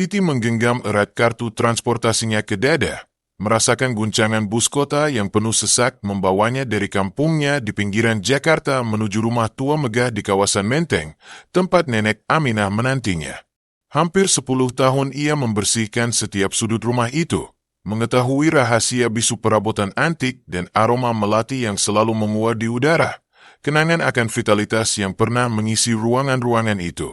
Siti menggenggam erat kartu transportasinya ke dada, merasakan guncangan bus kota yang penuh sesak membawanya dari kampungnya di pinggiran Jakarta menuju rumah tua megah di kawasan Menteng, tempat nenek Aminah menantinya. Hampir 10 tahun ia membersihkan setiap sudut rumah itu, mengetahui rahasia bisu perabotan antik dan aroma melati yang selalu menguat di udara. Kenangan akan vitalitas yang pernah mengisi ruangan-ruangan itu.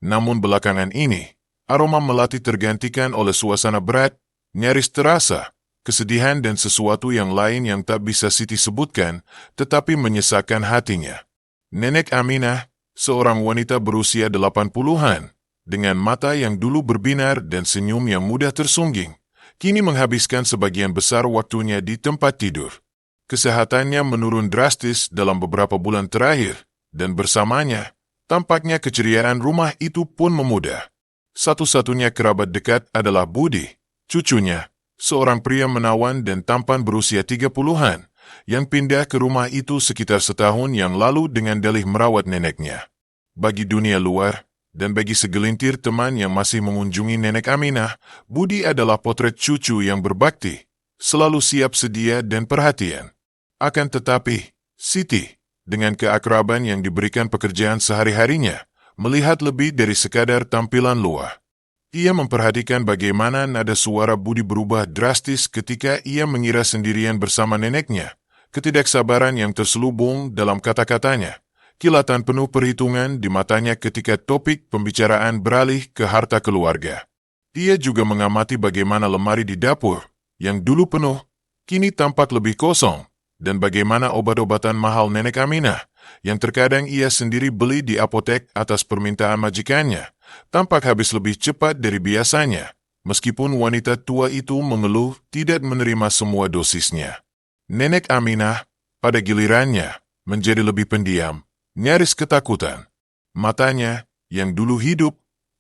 Namun belakangan ini, aroma melati tergantikan oleh suasana berat, nyaris terasa, kesedihan dan sesuatu yang lain yang tak bisa Siti sebutkan, tetapi menyesakkan hatinya. Nenek Aminah, seorang wanita berusia 80-an, dengan mata yang dulu berbinar dan senyum yang mudah tersungging, kini menghabiskan sebagian besar waktunya di tempat tidur. Kesehatannya menurun drastis dalam beberapa bulan terakhir, dan bersamanya, tampaknya keceriaan rumah itu pun memudar. Satu-satunya kerabat dekat adalah Budi, cucunya, seorang pria menawan dan tampan berusia 30-an, yang pindah ke rumah itu sekitar setahun yang lalu dengan dalih merawat neneknya. Bagi dunia luar, dan bagi segelintir teman yang masih mengunjungi nenek Aminah, Budi adalah potret cucu yang berbakti, selalu siap sedia dan perhatian. Akan tetapi, Siti, dengan keakraban yang diberikan pekerjaan sehari-harinya, melihat lebih dari sekadar tampilan luar. Ia memperhatikan bagaimana nada suara Budi berubah drastis ketika ia mengira sendirian bersama neneknya, ketidaksabaran yang terselubung dalam kata-katanya, kilatan penuh perhitungan di matanya ketika topik pembicaraan beralih ke harta keluarga. Ia juga mengamati bagaimana lemari di dapur, yang dulu penuh, kini tampak lebih kosong, dan bagaimana obat-obatan mahal nenek Aminah, yang terkadang ia sendiri beli di apotek atas permintaan majikannya, tampak habis lebih cepat dari biasanya, meskipun wanita tua itu mengeluh tidak menerima semua dosisnya. Nenek Aminah, pada gilirannya, menjadi lebih pendiam, nyaris ketakutan. Matanya, yang dulu hidup,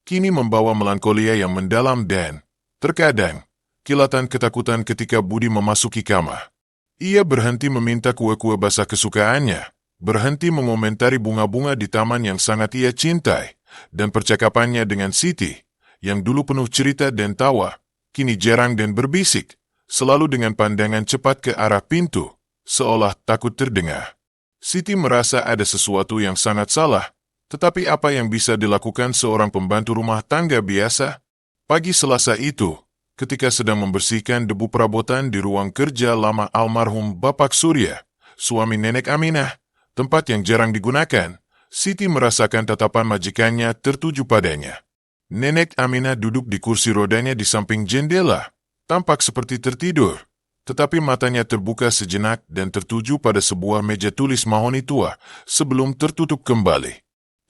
kini membawa melankolia yang mendalam dan, terkadang, kilatan ketakutan ketika Budi memasuki kamar. Ia berhenti meminta kue-kue basah kesukaannya, berhenti mengomentari bunga-bunga di taman yang sangat ia cintai, dan percakapannya dengan Siti, yang dulu penuh cerita dan tawa, kini jarang dan berbisik, selalu dengan pandangan cepat ke arah pintu, seolah takut terdengar. Siti merasa ada sesuatu yang sangat salah, tetapi apa yang bisa dilakukan seorang pembantu rumah tangga biasa? Pagi Selasa itu, ketika sedang membersihkan debu perabotan di ruang kerja lama almarhum Bapak Surya, suami nenek Aminah, tempat yang jarang digunakan, Siti merasakan tatapan majikannya tertuju padanya. Nenek Aminah duduk di kursi rodanya di samping jendela, tampak seperti tertidur, tetapi matanya terbuka sejenak dan tertuju pada sebuah meja tulis mahoni tua sebelum tertutup kembali.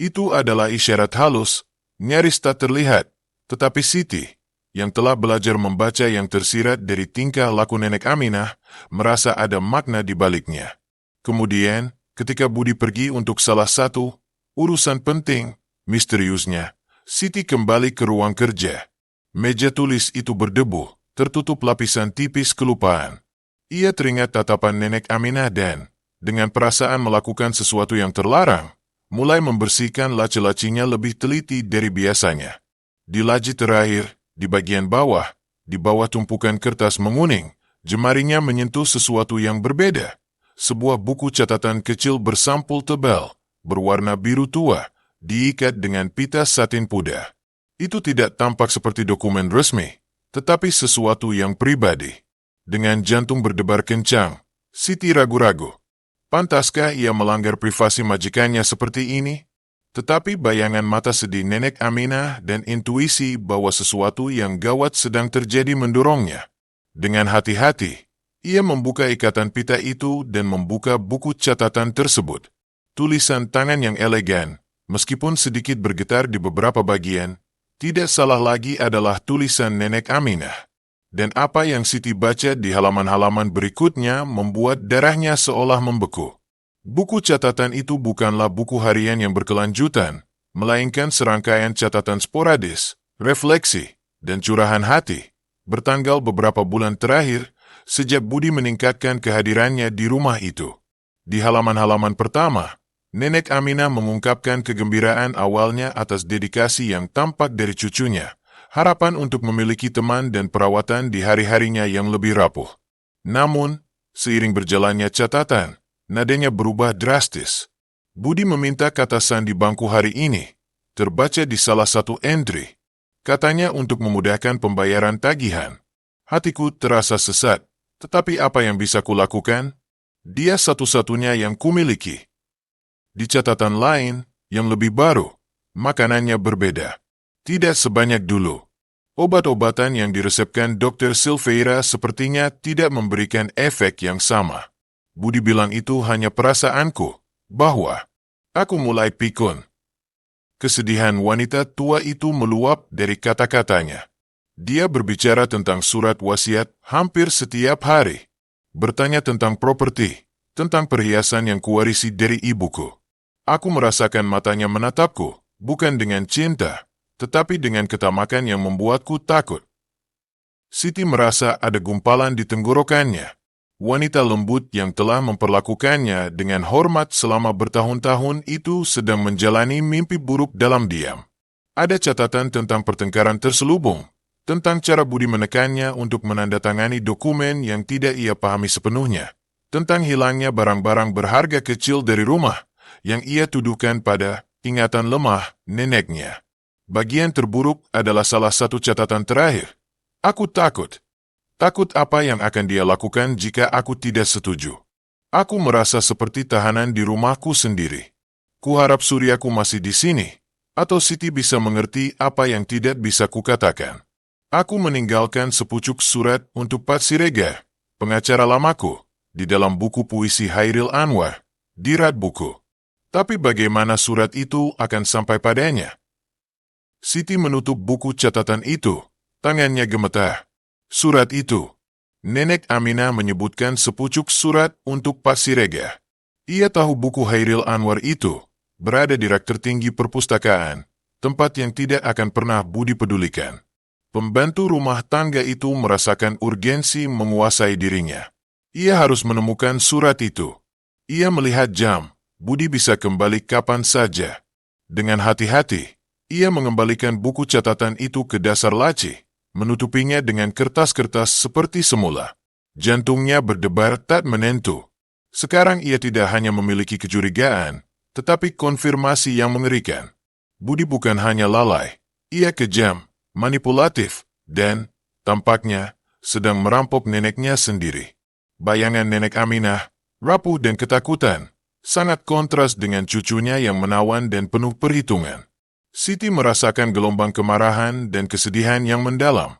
Itu adalah isyarat halus, nyaris tak terlihat, tetapi Siti, yang telah belajar membaca yang tersirat dari tingkah laku nenek Aminah, merasa ada makna di baliknya. Kemudian, ketika Budi pergi untuk salah satu urusan penting, misteriusnya, Siti kembali ke ruang kerja. Meja tulis itu berdebu, tertutup lapisan tipis kelupaan. Ia teringat tatapan nenek Aminah dan, dengan perasaan melakukan sesuatu yang terlarang, mulai membersihkan laci-lacinya lebih teliti dari biasanya. Di laci terakhir, di bagian bawah, di bawah tumpukan kertas menguning, jemarinya menyentuh sesuatu yang berbeda. Sebuah buku catatan kecil bersampul tebal, berwarna biru tua, diikat dengan pita satin pudar. Itu tidak tampak seperti dokumen resmi, tetapi sesuatu yang pribadi. Dengan jantung berdebar kencang, Siti ragu-ragu. Pantaskah ia melanggar privasi majikannya seperti ini? Tetapi bayangan mata sedih nenek Aminah dan intuisi bahwa sesuatu yang gawat sedang terjadi mendorongnya. Dengan hati-hati, ia membuka ikatan pita itu dan membuka buku catatan tersebut. Tulisan tangan yang elegan, meskipun sedikit bergetar di beberapa bagian, tidak salah lagi adalah tulisan nenek Aminah. Dan apa yang Siti baca di halaman-halaman berikutnya membuat darahnya seolah membeku. Buku catatan itu bukanlah buku harian yang berkelanjutan, melainkan serangkaian catatan sporadis, refleksi, dan curahan hati, bertanggal beberapa bulan terakhir sejak Budi meningkatkan kehadirannya di rumah itu. Di halaman-halaman pertama, Nenek Aminah mengungkapkan kegembiraan awalnya atas dedikasi yang tampak dari cucunya, harapan untuk memiliki teman dan perawatan di hari-harinya yang lebih rapuh. Namun, seiring berjalannya catatan, nadanya berubah drastis. Budi meminta katasan di bangku hari ini, terbaca di salah satu entry. Katanya untuk memudahkan pembayaran tagihan. Hatiku terasa sesat, tetapi apa yang bisa kulakukan? Dia satu-satunya yang kumiliki. Di catatan lain, yang lebih baru, makanannya berbeda. Tidak sebanyak dulu. Obat-obatan yang diresepkan Dr. Silveira sepertinya tidak memberikan efek yang sama. Budi bilang itu hanya perasaanku, bahwa aku mulai pikun. Kesedihan wanita tua itu meluap dari kata-katanya. Dia berbicara tentang surat wasiat hampir setiap hari. Bertanya tentang properti, tentang perhiasan yang kuwarisi dari ibuku. Aku merasakan matanya menatapku, bukan dengan cinta, tetapi dengan ketamakan yang membuatku takut. Siti merasa ada gumpalan di tenggorokannya. Wanita lembut yang telah memperlakukannya dengan hormat selama bertahun-tahun itu sedang menjalani mimpi buruk dalam diam. Ada catatan tentang pertengkaran terselubung, tentang cara Budi menekannya untuk menandatangani dokumen yang tidak ia pahami sepenuhnya, tentang hilangnya barang-barang berharga kecil dari rumah, yang ia tuduhkan pada ingatan lemah neneknya. Bagian terburuk adalah salah satu catatan terakhir. Aku takut. Takut apa yang akan dia lakukan jika aku tidak setuju. Aku merasa seperti tahanan di rumahku sendiri. Kuharap Suryaku masih di sini, atau Siti bisa mengerti apa yang tidak bisa kukatakan. Aku meninggalkan sepucuk surat untuk Pak Siregar, pengacara lamaku, di dalam buku puisi Hairil Anwar, di rak buku. Tapi bagaimana surat itu akan sampai padanya? Siti menutup buku catatan itu, tangannya gemetar. Surat itu. Nenek Aminah menyebutkan sepucuk surat untuk Pak Siregar. Ia tahu buku Hairil Anwar itu berada di rak tertinggi perpustakaan, tempat yang tidak akan pernah Budi pedulikan. Pembantu rumah tangga itu merasakan urgensi menguasai dirinya. Ia harus menemukan surat itu. Ia melihat jam. Budi bisa kembali kapan saja. Dengan hati-hati, ia mengembalikan buku catatan itu ke dasar laci, menutupinya dengan kertas-kertas seperti semula. Jantungnya berdebar tak menentu. Sekarang ia tidak hanya memiliki kecurigaan, tetapi konfirmasi yang mengerikan. Budi bukan hanya lalai, ia kejam, manipulatif, dan, tampaknya, sedang merampok neneknya sendiri. Bayangan nenek Aminah, rapuh dan ketakutan, sangat kontras dengan cucunya yang menawan dan penuh perhitungan. Siti merasakan gelombang kemarahan dan kesedihan yang mendalam.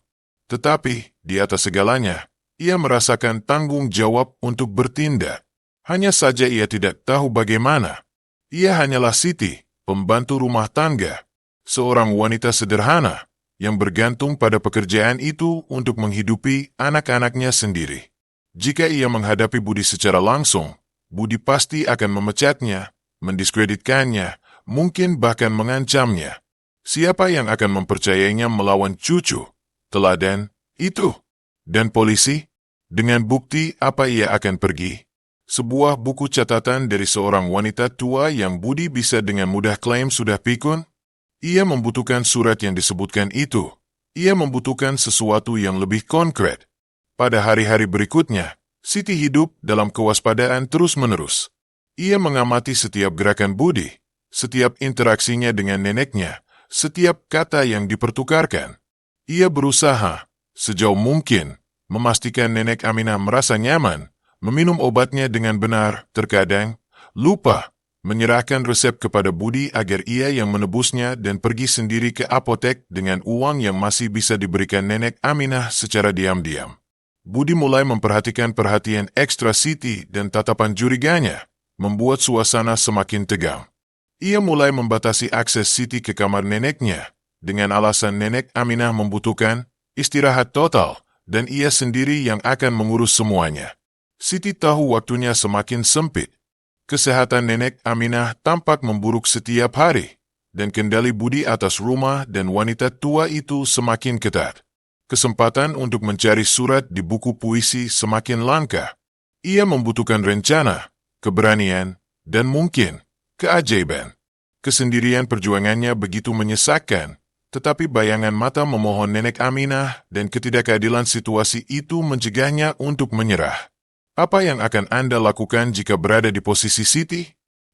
Tetapi, di atas segalanya, ia merasakan tanggung jawab untuk bertindak. Hanya saja ia tidak tahu bagaimana. Ia hanyalah Siti, pembantu rumah tangga, seorang wanita sederhana yang bergantung pada pekerjaan itu untuk menghidupi anak-anaknya sendiri. Jika ia menghadapi Budi secara langsung, Budi pasti akan memecatnya, mendiskreditkannya, mungkin bahkan mengancamnya. Siapa yang akan mempercayainya melawan cucu, teladan, itu? Dan polisi? Dengan bukti apa ia akan pergi? Sebuah buku catatan dari seorang wanita tua yang Budi bisa dengan mudah klaim sudah pikun? Ia membutuhkan surat yang disebutkan itu. Ia membutuhkan sesuatu yang lebih konkret. Pada hari-hari berikutnya, Siti hidup dalam kewaspadaan terus-menerus. Ia mengamati setiap gerakan Budi, setiap interaksinya dengan neneknya, setiap kata yang dipertukarkan. Ia berusaha, sejauh mungkin, memastikan nenek Aminah merasa nyaman, meminum obatnya dengan benar, terkadang, lupa, menyerahkan resep kepada Budi agar ia yang menebusnya dan pergi sendiri ke apotek dengan uang yang masih bisa diberikan nenek Aminah secara diam-diam. Budi mulai memperhatikan perhatian ekstra Siti dan tatapan curiganya, membuat suasana semakin tegang. Ia mulai membatasi akses Siti ke kamar neneknya, dengan alasan nenek Aminah membutuhkan istirahat total, dan ia sendiri yang akan mengurus semuanya. Siti tahu waktunya semakin sempit. Kesehatan nenek Aminah tampak memburuk setiap hari, dan kendali Budi atas rumah dan wanita tua itu semakin ketat. Kesempatan untuk mencari surat di buku puisi semakin langka. Ia membutuhkan rencana, keberanian, dan mungkin keajaiban. Kesendirian perjuangannya begitu menyesakkan, Tetapi bayangan mata memohon Nenek Aminah dan ketidakadilan situasi itu mencegahnya untuk menyerah. Apa yang akan Anda lakukan jika berada di posisi Siti?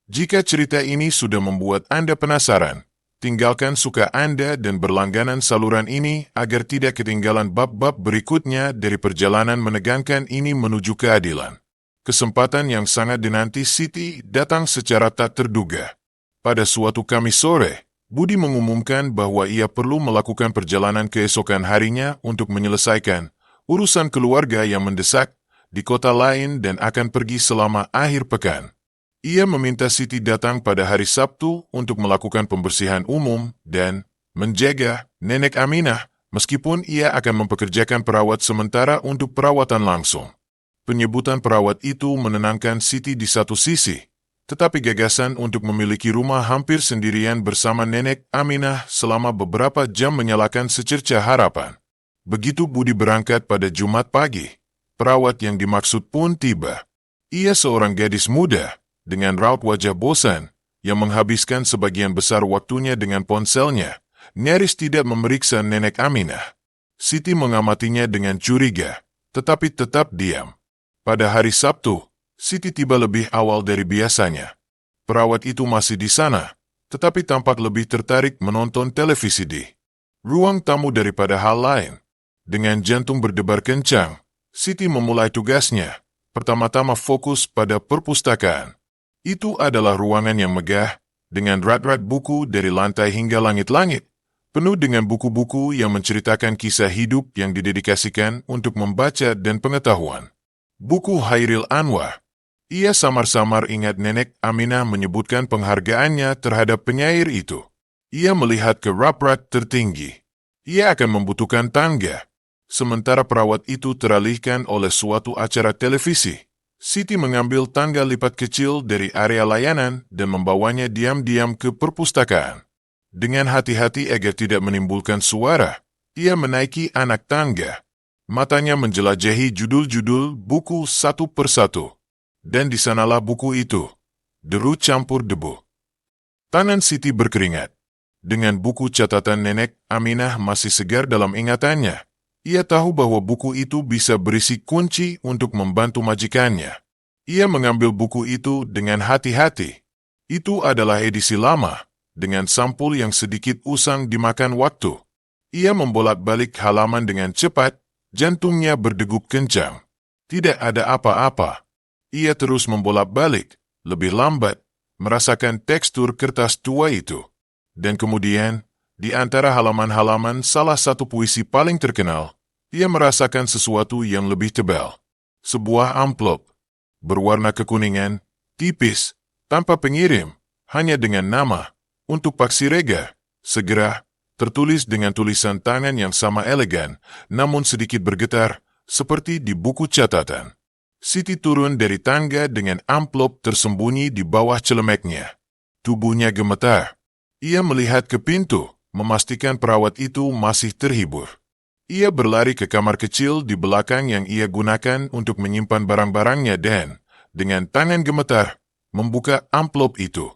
Jika cerita ini sudah membuat Anda penasaran, tinggalkan suka Anda dan berlangganan saluran ini agar tidak ketinggalan bab-bab berikutnya dari perjalanan menegangkan ini menuju keadilan. Kesempatan yang sangat dinanti Siti datang secara tak terduga. Pada suatu Kamis sore, Budi mengumumkan bahwa ia perlu melakukan perjalanan keesokan harinya untuk menyelesaikan urusan keluarga yang mendesak di kota lain dan akan pergi selama akhir pekan. Ia meminta Siti datang pada hari Sabtu untuk melakukan pembersihan umum dan menjaga Nenek Aminah, meskipun ia akan mempekerjakan perawat sementara untuk perawatan langsung. Penyebutan perawat itu menenangkan Siti di satu sisi, tetapi gagasan untuk memiliki rumah hampir sendirian bersama Nenek Aminah selama beberapa jam menyalakan secercah harapan. Begitu Budi berangkat pada Jumat pagi, perawat yang dimaksud pun tiba. Ia seorang gadis muda, dengan raut wajah bosan, yang menghabiskan sebagian besar waktunya dengan ponselnya, nyaris tidak memeriksa Nenek Aminah. Siti mengamatinya dengan curiga, tetapi tetap diam. Pada hari Sabtu, Siti tiba lebih awal dari biasanya. Perawat itu masih di sana, tetapi tampak lebih tertarik menonton televisi di ruang tamu daripada hal lain. Dengan jantung berdebar kencang, Siti memulai tugasnya, pertama-tama fokus pada perpustakaan. Itu adalah ruangan yang megah, dengan rat-rat buku dari lantai hingga langit-langit, penuh dengan buku-buku yang menceritakan kisah hidup yang didedikasikan untuk membaca dan pengetahuan. Buku Hairil Anwar. Ia samar-samar ingat Nenek Aminah menyebutkan penghargaannya terhadap penyair itu. Ia melihat ke rat-rat tertinggi. Ia akan membutuhkan tangga. Sementara perawat itu teralihkan oleh suatu acara televisi, Siti mengambil tangga lipat kecil dari area layanan dan membawanya diam-diam ke perpustakaan. Dengan hati-hati agar tidak menimbulkan suara, ia menaiki anak tangga. Matanya menjelajahi judul-judul buku satu persatu. Dan di sanalah buku itu, deru campur debu. Tangan Siti berkeringat. Dengan buku catatan Nenek Aminah masih segar dalam ingatannya, ia tahu bahwa buku itu bisa berisi kunci untuk membantu majikannya. Ia mengambil buku itu dengan hati-hati. Itu adalah edisi lama, dengan sampul yang sedikit usang dimakan waktu. Ia membolak-balik halaman dengan cepat, jantungnya berdegup kencang. Tidak ada apa-apa. Ia terus membolak-balik, lebih lambat, merasakan tekstur kertas tua itu. Dan kemudian, di antara halaman-halaman salah satu puisi paling terkenal, ia merasakan sesuatu yang lebih tebal. Sebuah amplop, berwarna kekuningan, tipis, tanpa pengirim, hanya dengan nama, untuk Pak Siregar, segera, tertulis dengan tulisan tangan yang sama elegan, namun sedikit bergetar, seperti di buku catatan. Siti turun dari tangga dengan amplop tersembunyi di bawah celemeknya. Tubuhnya gemetar. Ia melihat ke pintu, memastikan perawat itu masih terhibur. Ia berlari ke kamar kecil di belakang yang ia gunakan untuk menyimpan barang-barangnya dan, dengan tangan gemetar, membuka amplop itu.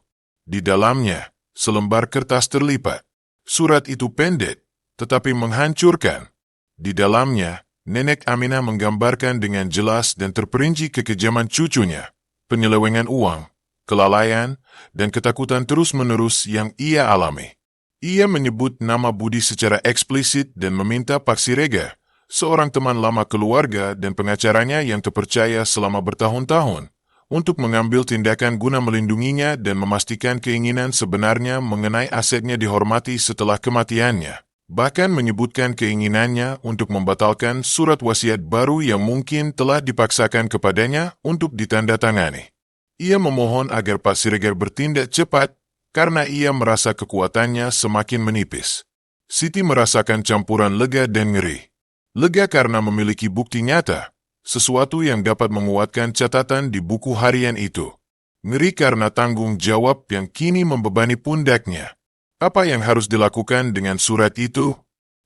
Di dalamnya, selembar kertas terlipat. Surat itu pendek, tetapi menghancurkan. Di dalamnya, Nenek Aminah menggambarkan dengan jelas dan terperinci kekejaman cucunya, penyelewengan uang, kelalaian, dan ketakutan terus-menerus yang ia alami. Ia menyebut nama Budi secara eksplisit dan meminta Pak Siregar, seorang teman lama keluarga dan pengacaranya yang terpercaya selama bertahun-tahun, untuk mengambil tindakan guna melindunginya dan memastikan keinginan sebenarnya mengenai asetnya dihormati setelah kematiannya. Bahkan menyebutkan keinginannya untuk membatalkan surat wasiat baru yang mungkin telah dipaksakan kepadanya untuk ditandatangani. Ia memohon agar Pak Siregar bertindak cepat karena ia merasa kekuatannya semakin menipis. Siti merasakan campuran lega dan ngeri. Lega karena memiliki bukti nyata, sesuatu yang dapat menguatkan catatan di buku harian itu. Ngeri karena tanggung jawab yang kini membebani pundaknya. Apa yang harus dilakukan dengan surat itu?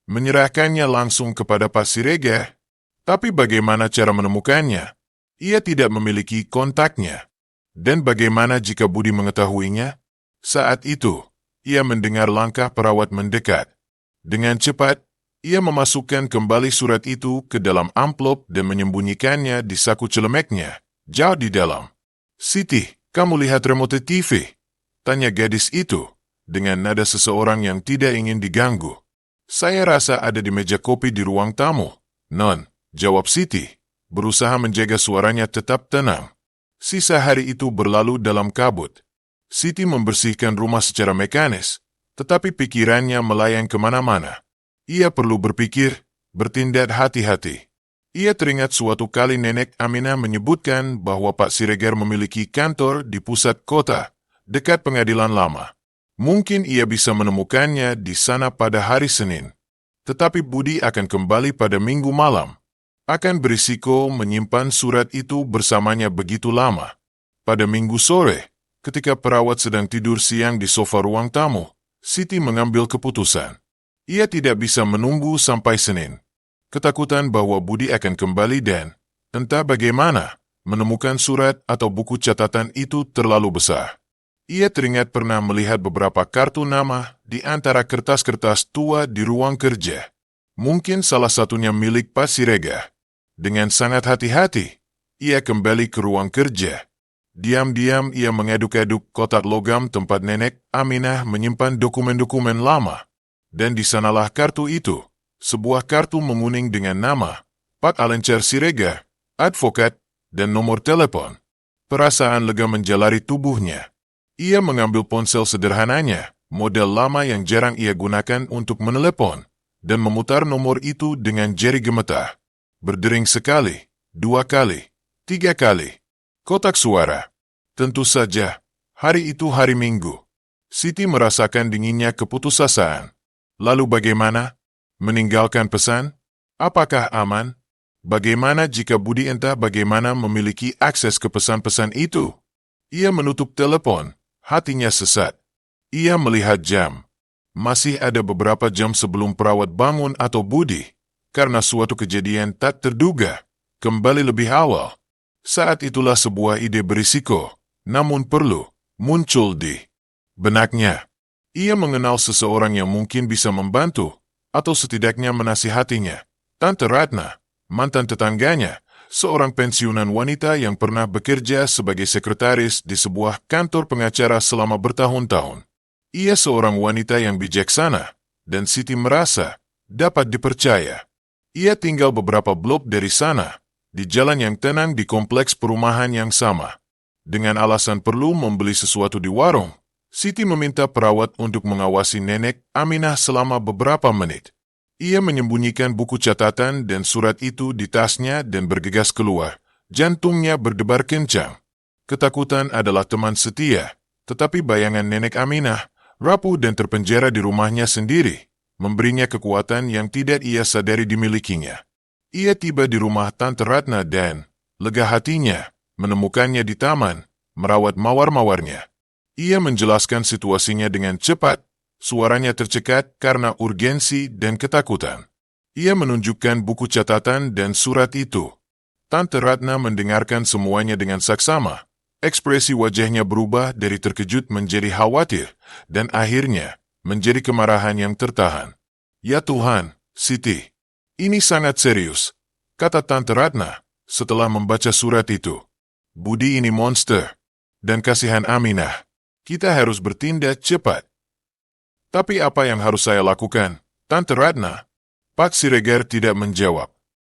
Menyerahkannya langsung kepada Pak Siregar. Tapi bagaimana cara menemukannya? Ia tidak memiliki kontaknya. Dan bagaimana jika Budi mengetahuinya? Saat itu, ia mendengar langkah perawat mendekat. Dengan cepat, ia memasukkan kembali surat itu ke dalam amplop dan menyembunyikannya di saku celemeknya, jauh di dalam. "Siti, kamu lihat remote TV?" tanya gadis itu, dengan nada seseorang yang tidak ingin diganggu. "Saya rasa ada di meja kopi di ruang tamu, Non," jawab Siti, berusaha menjaga suaranya tetap tenang. Sisa hari itu berlalu dalam kabut. Siti membersihkan rumah secara mekanis, tetapi pikirannya melayang kemana-mana. Ia perlu berpikir, bertindak hati-hati. Ia teringat suatu kali Nenek Aminah menyebutkan bahwa Pak Siregar memiliki kantor di pusat kota, dekat pengadilan lama. Mungkin ia bisa menemukannya di sana pada hari Senin. Tetapi Budi akan kembali pada Minggu malam. Akan berisiko menyimpan surat itu bersamanya begitu lama. Pada Minggu sore, ketika perawat sedang tidur siang di sofa ruang tamu, Siti mengambil keputusan. Ia tidak bisa menunggu sampai Senin. Ketakutan bahwa Budi akan kembali dan, entah bagaimana, menemukan surat atau buku catatan itu terlalu besar. Ia teringat pernah melihat beberapa kartu nama di antara kertas-kertas tua di ruang kerja. Mungkin salah satunya milik Pak Siregar. Dengan sangat hati-hati, ia kembali ke ruang kerja. Diam-diam ia mengaduk-aduk kotak logam tempat Nenek Aminah menyimpan dokumen-dokumen lama. Dan di sanalah kartu itu, sebuah kartu menguning dengan nama Pak Alencar Siregar, advokat, dan nomor telepon. Perasaan lega menjalari tubuhnya. Ia mengambil ponsel sederhananya, model lama yang jarang ia gunakan untuk menelepon, dan memutar nomor itu dengan jari gemetar. Berdering sekali, 2 kali, 3 kali. Kotak suara. Tentu saja, hari itu hari Minggu. Siti merasakan dinginnya keputusasaan. Lalu bagaimana? Meninggalkan pesan? Apakah aman? Bagaimana jika Budi entah bagaimana memiliki akses ke pesan-pesan itu? Ia menutup telepon, hatinya sesat. Ia melihat jam. Masih ada beberapa jam sebelum perawat bangun atau Budi, karena suatu kejadian tak terduga, kembali lebih awal. Saat itulah sebuah ide berisiko, namun perlu, muncul di benaknya. Ia mengenal seseorang yang mungkin bisa membantu, atau setidaknya menasihatinya. Tante Ratna, mantan tetangganya, seorang pensiunan wanita yang pernah bekerja sebagai sekretaris di sebuah kantor pengacara selama bertahun-tahun. Ia seorang wanita yang bijaksana, dan Siti merasa dapat dipercaya. Ia tinggal beberapa blok dari sana, di jalan yang tenang di kompleks perumahan yang sama. Dengan alasan perlu membeli sesuatu di warung, Siti meminta perawat untuk mengawasi Nenek Aminah selama beberapa menit. Ia menyembunyikan buku catatan dan surat itu di tasnya dan bergegas keluar. Jantungnya berdebar kencang. Ketakutan adalah teman setia, tetapi bayangan Nenek Aminah, rapuh dan terpenjara di rumahnya sendiri, memberinya kekuatan yang tidak ia sadari dimilikinya. Ia tiba di rumah Tante Ratna dan, lega hatinya, menemukannya di taman, merawat mawar-mawarnya. Ia menjelaskan situasinya dengan cepat, suaranya tercekat karena urgensi dan ketakutan. Ia menunjukkan buku catatan dan surat itu. Tante Ratna mendengarkan semuanya dengan saksama. Ekspresi wajahnya berubah dari terkejut menjadi khawatir, dan akhirnya menjadi kemarahan yang tertahan. "Ya Tuhan, Siti, ini sangat serius," kata Tante Ratna setelah membaca surat itu. "Budi ini monster, dan kasihan Aminah. Kita harus bertindak cepat." "Tapi apa yang harus saya lakukan, Tante Ratna?" Pak Siregar tidak menjawab.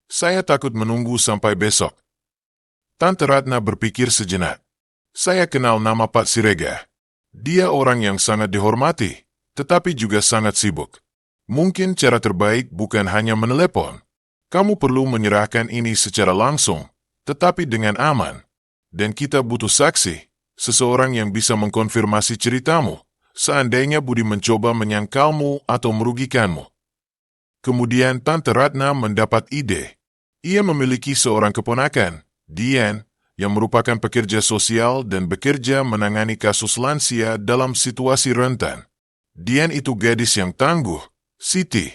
"Saya takut menunggu sampai besok." Tante Ratna berpikir sejenak. "Saya kenal nama Pak Siregar. Dia orang yang sangat dihormati, tetapi juga sangat sibuk. Mungkin cara terbaik bukan hanya menelepon. Kamu perlu menyerahkan ini secara langsung, tetapi dengan aman. Dan kita butuh saksi, seseorang yang bisa mengkonfirmasi ceritamu, seandainya Budi mencoba menyangkalmu atau merugikanmu." Kemudian Tante Ratna mendapat ide. Ia memiliki seorang keponakan, Dian, yang merupakan pekerja sosial dan bekerja menangani kasus lansia dalam situasi rentan. Dian itu gadis yang tangguh, Siti,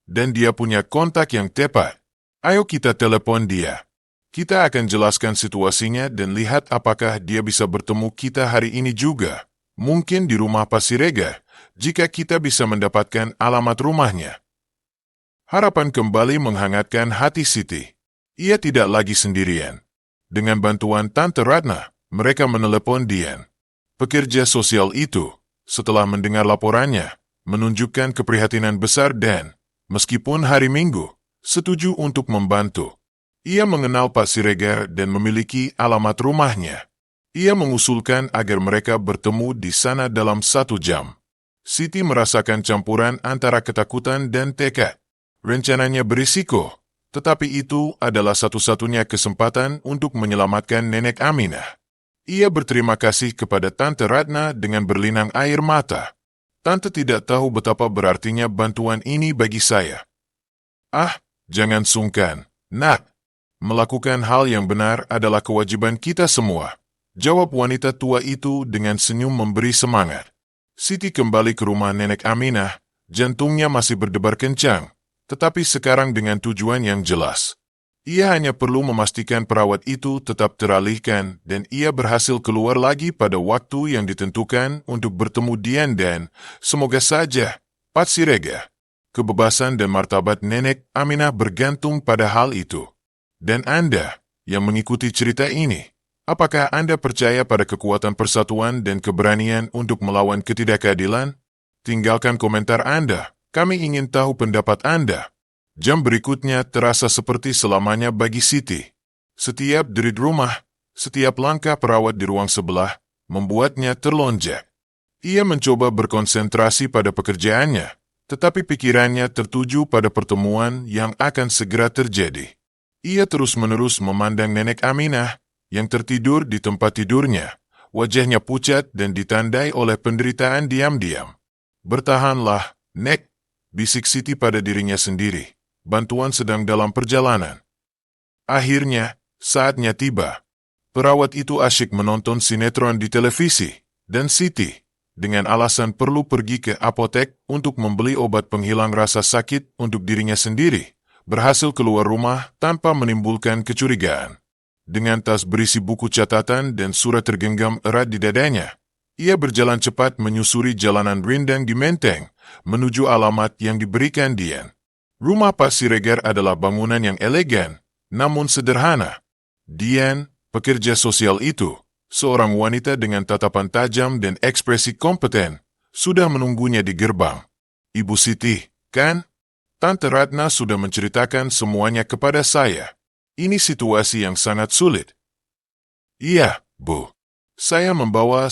dan dia punya kontak yang tepat. Ayo kita telepon dia. Kita akan jelaskan situasinya dan lihat apakah dia bisa bertemu kita hari ini juga. Mungkin di rumah Pak Siregar, jika kita bisa mendapatkan alamat rumahnya. Harapan kembali menghangatkan hati Siti. Ia tidak lagi sendirian. Dengan bantuan Tante Ratna, mereka menelepon Dian. Pekerja sosial itu, setelah mendengar laporannya, menunjukkan keprihatinan besar dan, meskipun hari Minggu, setuju untuk membantu. Ia mengenal Pak Siregar dan memiliki alamat rumahnya. Ia mengusulkan agar mereka bertemu di sana dalam 1 jam. Siti merasakan campuran antara ketakutan dan tekad. Rencananya berisiko, tetapi itu adalah satu-satunya kesempatan untuk menyelamatkan Nenek Aminah. Ia berterima kasih kepada Tante Ratna dengan berlinang air mata. Tante tidak tahu betapa berartinya bantuan ini bagi saya. Ah, jangan sungkan, Nak. Melakukan hal yang benar adalah kewajiban kita semua, jawab wanita tua itu dengan senyum memberi semangat. Siti kembali ke rumah Nenek Aminah, jantungnya masih berdebar kencang, tetapi sekarang dengan tujuan yang jelas. Ia hanya perlu memastikan perawat itu tetap teralihkan dan ia berhasil keluar lagi pada waktu yang ditentukan untuk bertemu Dian dan, semoga saja, Pak Siregar. Kebebasan dan martabat Nenek Aminah bergantung pada hal itu. Dan Anda, yang mengikuti cerita ini, apakah Anda percaya pada kekuatan persatuan dan keberanian untuk melawan ketidakadilan? Tinggalkan komentar Anda. Kami ingin tahu pendapat Anda. Jam berikutnya terasa seperti selamanya bagi Siti. Setiap derit rumah, setiap langkah perawat di ruang sebelah, membuatnya terlonjak. Ia mencoba berkonsentrasi pada pekerjaannya, tetapi pikirannya tertuju pada pertemuan yang akan segera terjadi. Ia terus-menerus memandang Nenek Aminah, yang tertidur di tempat tidurnya. Wajahnya pucat dan ditandai oleh penderitaan diam-diam. Bertahanlah, Nek, bisik Siti pada dirinya sendiri. Bantuan sedang dalam perjalanan. Akhirnya, saatnya tiba. Perawat itu asyik menonton sinetron di televisi, dan Siti, dengan alasan perlu pergi ke apotek untuk membeli obat penghilang rasa sakit untuk dirinya sendiri, berhasil keluar rumah tanpa menimbulkan kecurigaan. Dengan tas berisi buku catatan dan surat tergenggam erat di dadanya, ia berjalan cepat menyusuri jalanan rindang di Menteng, menuju alamat yang diberikan Dian. Rumah Pak Siregar adalah bangunan yang elegan, namun sederhana. Dian, pekerja sosial itu, seorang wanita dengan tatapan tajam dan ekspresi kompeten, sudah menunggunya di gerbang. Ibu Siti, kan? Tante Ratna sudah menceritakan semuanya kepada saya. Ini situasi yang sangat sulit. Iya, Bu. Saya membawa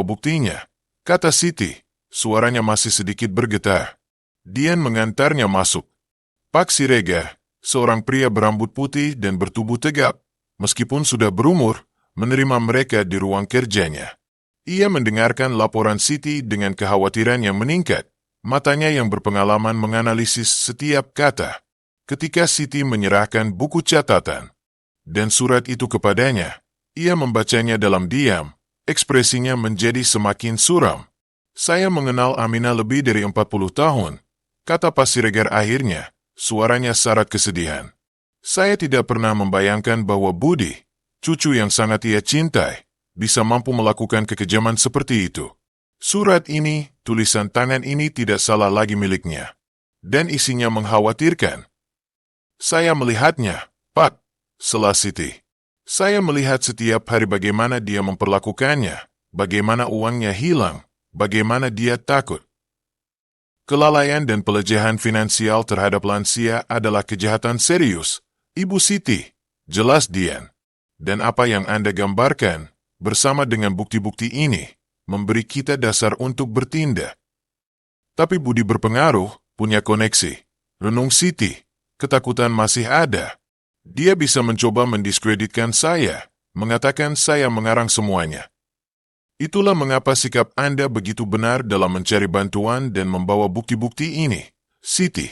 buktinya, kata Siti. Suaranya masih sedikit bergetar. Dian mengantarnya masuk. Pak Siregar, seorang pria berambut putih dan bertubuh tegap, meskipun sudah berumur, menerima mereka di ruang kerjanya. Ia mendengarkan laporan Siti dengan kekhawatiran yang meningkat, matanya yang berpengalaman menganalisis setiap kata. Ketika Siti menyerahkan buku catatan dan surat itu kepadanya, ia membacanya dalam diam, ekspresinya menjadi semakin suram. Saya mengenal Aminah lebih dari 40 tahun, kata Pak Siregar akhirnya, suaranya syarat kesedihan. Saya tidak pernah membayangkan bahwa Budi, cucu yang sangat ia cintai, bisa mampu melakukan kekejaman seperti itu. Surat ini, tulisan tangan ini tidak salah lagi miliknya. Dan isinya mengkhawatirkan. Saya melihatnya, Pak, sela Siti. Saya melihat setiap hari bagaimana dia memperlakukannya, bagaimana uangnya hilang, bagaimana dia takut. Kelalaian dan pelecehan finansial terhadap lansia adalah kejahatan serius, Ibu Siti, jelas Dian. Dan apa yang Anda gambarkan, bersama dengan bukti-bukti ini, memberi kita dasar untuk bertindak. Tapi Budi berpengaruh, punya koneksi. Renung Siti, ketakutan masih ada. Dia bisa mencoba mendiskreditkan saya, mengatakan saya mengarang semuanya. Itulah mengapa sikap Anda begitu benar dalam mencari bantuan dan membawa bukti-bukti ini, Siti.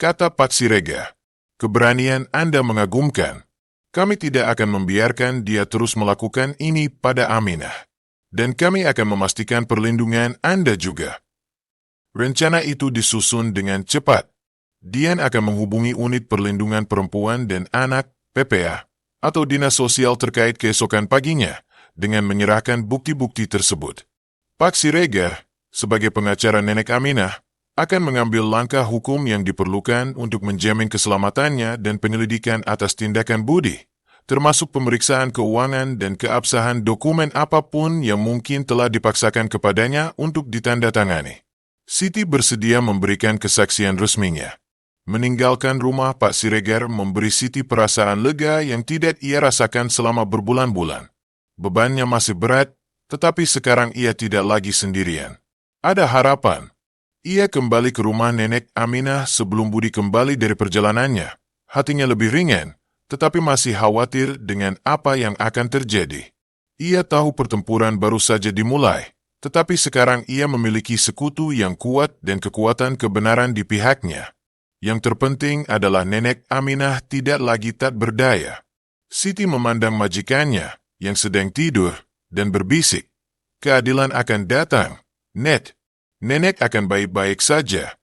Kata Pak Siregar, keberanian Anda mengagumkan. Kami tidak akan membiarkan dia terus melakukan ini pada Aminah. Dan kami akan memastikan perlindungan Anda juga. Rencana itu disusun dengan cepat. Dian akan menghubungi Unit Perlindungan Perempuan dan Anak, PPA, atau Dinas Sosial terkait keesokan paginya, dengan menyerahkan bukti-bukti tersebut. Pak Siregar, sebagai pengacara nenek Aminah, akan mengambil langkah hukum yang diperlukan untuk menjamin keselamatannya dan penyelidikan atas tindakan Budi, termasuk pemeriksaan keuangan dan keabsahan dokumen apapun yang mungkin telah dipaksakan kepadanya untuk ditandatangani. Siti bersedia memberikan kesaksian resminya. Meninggalkan rumah Pak Siregar memberi Siti perasaan lega yang tidak ia rasakan selama berbulan-bulan. Bebannya masih berat, tetapi sekarang ia tidak lagi sendirian. Ada harapan. Ia kembali ke rumah nenek Aminah sebelum Budi kembali dari perjalanannya. Hatinya lebih ringan, tetapi masih khawatir dengan apa yang akan terjadi. Ia tahu pertempuran baru saja dimulai, tetapi sekarang ia memiliki sekutu yang kuat dan kekuatan kebenaran di pihaknya. Yang terpenting adalah nenek Aminah tidak lagi tak berdaya. Siti memandang majikannya yang sedang tidur dan berbisik, "Keadilan akan datang, Net. Nenek akan baik-baik saja."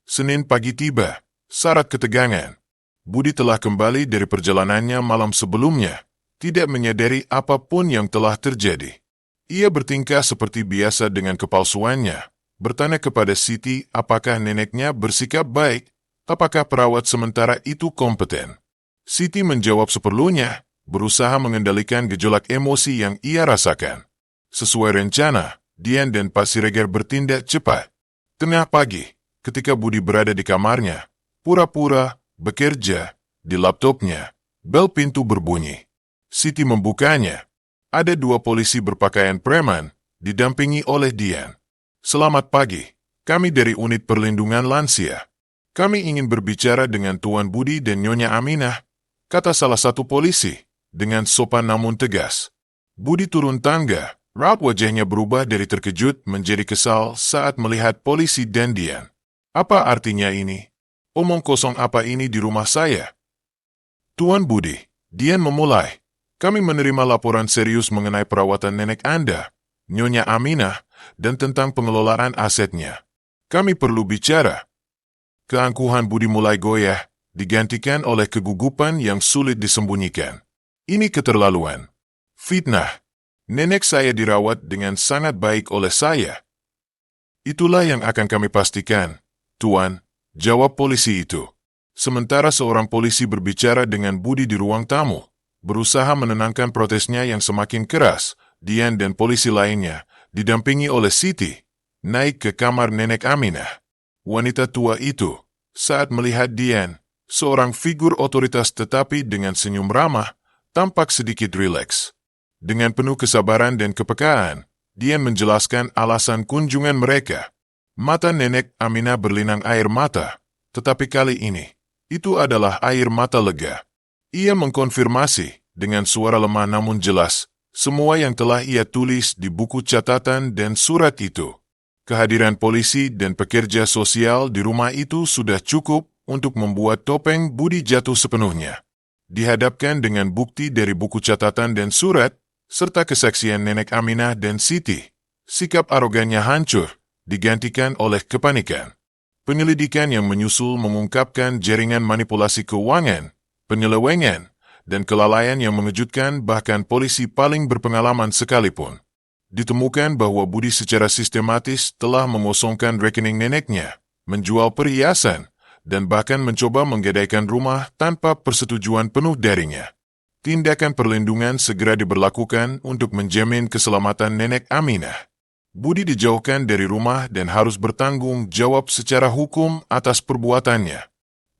Senin pagi tiba, syarat ketegangan. Budi telah kembali dari perjalanannya malam sebelumnya, tidak menyadari apapun yang telah terjadi. Ia bertingkah seperti biasa dengan kepalsuannya, bertanya kepada Siti apakah neneknya bersikap baik, apakah perawat sementara itu kompeten. Siti menjawab seperlunya, berusaha mengendalikan gejolak emosi yang ia rasakan. Sesuai rencana, Dian dan Pak Siregar bertindak cepat. Tengah pagi, ketika Budi berada di kamarnya, pura-pura bekerja di laptopnya, bel pintu berbunyi. Siti membukanya. Ada 2 polisi berpakaian preman, didampingi oleh Dian. "Selamat pagi, kami dari Unit Perlindungan Lansia. Kami ingin berbicara dengan Tuan Budi dan Nyonya Aminah," kata salah satu polisi, dengan sopan namun tegas. Budi turun tangga, raut wajahnya berubah dari terkejut menjadi kesal saat melihat polisi dan Dian. "Apa artinya ini? Omong kosong apa ini di rumah saya?" "Tuan Budi," Dian memulai, "kami menerima laporan serius mengenai perawatan nenek Anda, Nyonya Aminah, dan tentang pengelolaan asetnya. Kami perlu bicara." Keangkuhan Budi mulai goyah, digantikan oleh kegugupan yang sulit disembunyikan. "Ini keterlaluan. Fitnah. Nenek saya dirawat dengan sangat baik oleh saya." "Itulah yang akan kami pastikan, Tuan," jawab polisi itu. Sementara seorang polisi berbicara dengan Budi di ruang tamu, berusaha menenangkan protesnya yang semakin keras, Dian dan polisi lainnya, didampingi oleh Siti, naik ke kamar nenek Aminah. Wanita tua itu, saat melihat Dian, seorang figur otoritas tetapi dengan senyum ramah, tampak sedikit rileks. Dengan penuh kesabaran dan kepekaan, Dian menjelaskan alasan kunjungan mereka. Mata nenek Aminah berlinang air mata, tetapi kali ini, itu adalah air mata lega. Ia mengkonfirmasi, dengan suara lemah namun jelas, semua yang telah ia tulis di buku catatan dan surat itu. Kehadiran polisi dan pekerja sosial di rumah itu sudah cukup untuk membuat topeng Budi jatuh sepenuhnya. Dihadapkan dengan bukti dari buku catatan dan surat, serta kesaksian nenek Aminah dan Siti, sikap arogannya hancur, digantikan oleh kepanikan. Penyelidikan yang menyusul mengungkapkan jaringan manipulasi keuangan, penyelewengan, dan kelalaian yang mengejutkan bahkan polisi paling berpengalaman sekalipun. Ditemukan bahwa Budi secara sistematis telah mengosongkan rekening neneknya, menjual perhiasan, dan bahkan mencoba menggadaikan rumah tanpa persetujuan penuh darinya. Tindakan perlindungan segera diberlakukan untuk menjamin keselamatan nenek Aminah. Budi dijauhkan dari rumah dan harus bertanggung jawab secara hukum atas perbuatannya.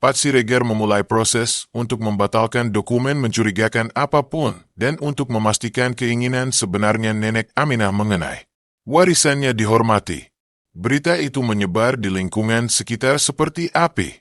Pak Siregar memulai proses untuk membatalkan dokumen mencurigakan apapun dan untuk memastikan keinginan sebenarnya nenek Aminah mengenai warisannya dihormati. Berita itu menyebar di lingkungan sekitar seperti api.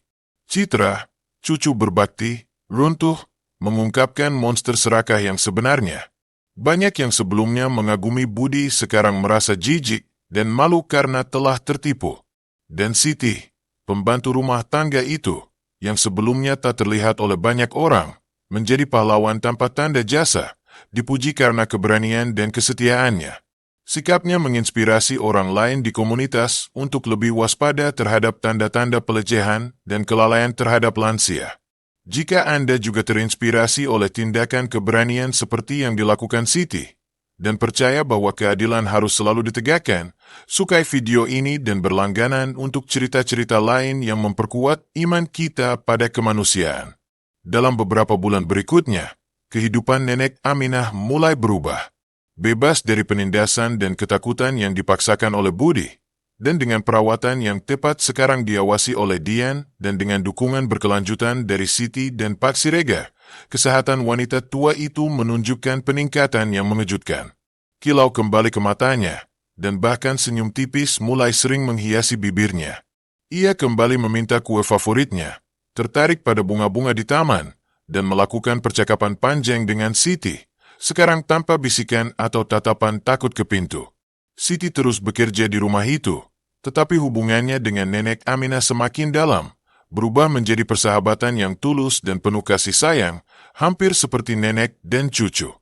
Citra, cucu berbakti, runtuh, mengungkapkan monster serakah yang sebenarnya. Banyak yang sebelumnya mengagumi Budi sekarang merasa jijik dan malu karena telah tertipu. Dan Siti, pembantu rumah tangga itu, yang sebelumnya tak terlihat oleh banyak orang, menjadi pahlawan tanpa tanda jasa, dipuji karena keberanian dan kesetiaannya. Sikapnya menginspirasi orang lain di komunitas untuk lebih waspada terhadap tanda-tanda pelecehan dan kelalaian terhadap lansia. Jika Anda juga terinspirasi oleh tindakan keberanian seperti yang dilakukan Siti, dan percaya bahwa keadilan harus selalu ditegakkan, sukai video ini dan berlangganan untuk cerita-cerita lain yang memperkuat iman kita pada kemanusiaan. Dalam beberapa bulan berikutnya, kehidupan Nenek Aminah mulai berubah. Bebas dari penindasan dan ketakutan yang dipaksakan oleh Budi, dan dengan perawatan yang tepat sekarang diawasi oleh Dian dan dengan dukungan berkelanjutan dari Siti dan Pak Siregar, kesehatan wanita tua itu menunjukkan peningkatan yang mengejutkan. Kilau kembali ke matanya, dan bahkan senyum tipis mulai sering menghiasi bibirnya. Ia kembali meminta kue favoritnya, tertarik pada bunga-bunga di taman, dan melakukan percakapan panjang dengan Siti, sekarang tanpa bisikan atau tatapan takut ke pintu. Siti terus bekerja di rumah itu, tetapi hubungannya dengan Nenek Aminah semakin dalam, berubah menjadi persahabatan yang tulus dan penuh kasih sayang, hampir seperti nenek dan cucu.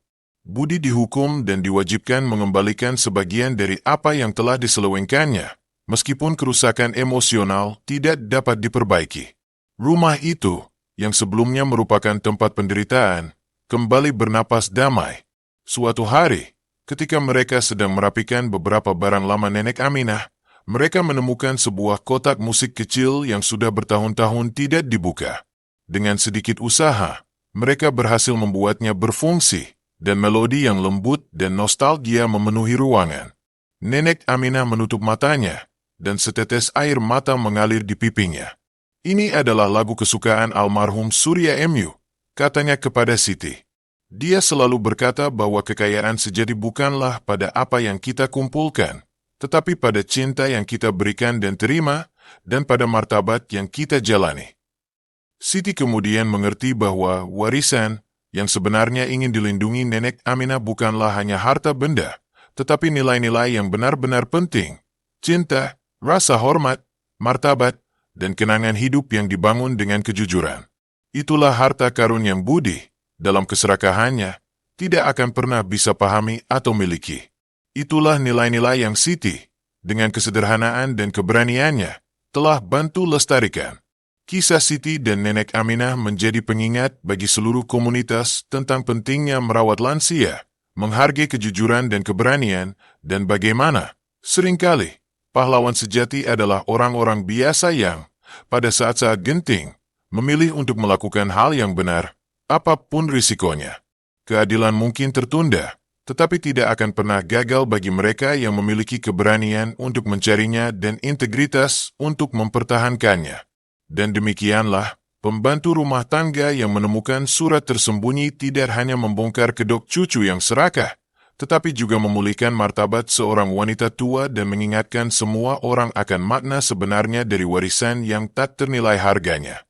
Budi dihukum dan diwajibkan mengembalikan sebagian dari apa yang telah diselewengkannya, meskipun kerusakan emosional tidak dapat diperbaiki. Rumah itu, yang sebelumnya merupakan tempat penderitaan, kembali bernapas damai. Suatu hari, ketika mereka sedang merapikan beberapa barang lama Nenek Aminah, mereka menemukan sebuah kotak musik kecil yang sudah bertahun-tahun tidak dibuka. Dengan sedikit usaha, mereka berhasil membuatnya berfungsi, dan melodi yang lembut dan nostalgia memenuhi ruangan. Nenek Aminah menutup matanya, dan setetes air mata mengalir di pipinya. Ini adalah lagu kesukaan almarhum Surya MU, katanya kepada Siti. Dia selalu berkata bahwa kekayaan sejati bukanlah pada apa yang kita kumpulkan, tetapi pada cinta yang kita berikan dan terima, dan pada martabat yang kita jalani. Siti kemudian mengerti bahwa warisan yang sebenarnya ingin dilindungi Nenek Aminah bukanlah hanya harta benda, tetapi nilai-nilai yang benar-benar penting, cinta, rasa hormat, martabat, dan kenangan hidup yang dibangun dengan kejujuran. Itulah harta karun yang Budi, dalam keserakahannya, tidak akan pernah bisa pahami atau miliki. Itulah nilai-nilai yang Siti, dengan kesederhanaan dan keberaniannya, telah bantu lestarikan. Kisah Siti dan Nenek Aminah menjadi pengingat bagi seluruh komunitas tentang pentingnya merawat lansia, menghargai kejujuran dan keberanian, dan bagaimana, seringkali, pahlawan sejati adalah orang-orang biasa yang, pada saat-saat genting, memilih untuk melakukan hal yang benar, apapun risikonya. Keadilan mungkin tertunda, tetapi tidak akan pernah gagal bagi mereka yang memiliki keberanian untuk mencarinya dan integritas untuk mempertahankannya. Dan demikianlah, pembantu rumah tangga yang menemukan surat tersembunyi tidak hanya membongkar kedok cucu yang serakah, tetapi juga memulihkan martabat seorang wanita tua dan mengingatkan semua orang akan makna sebenarnya dari warisan yang tak ternilai harganya.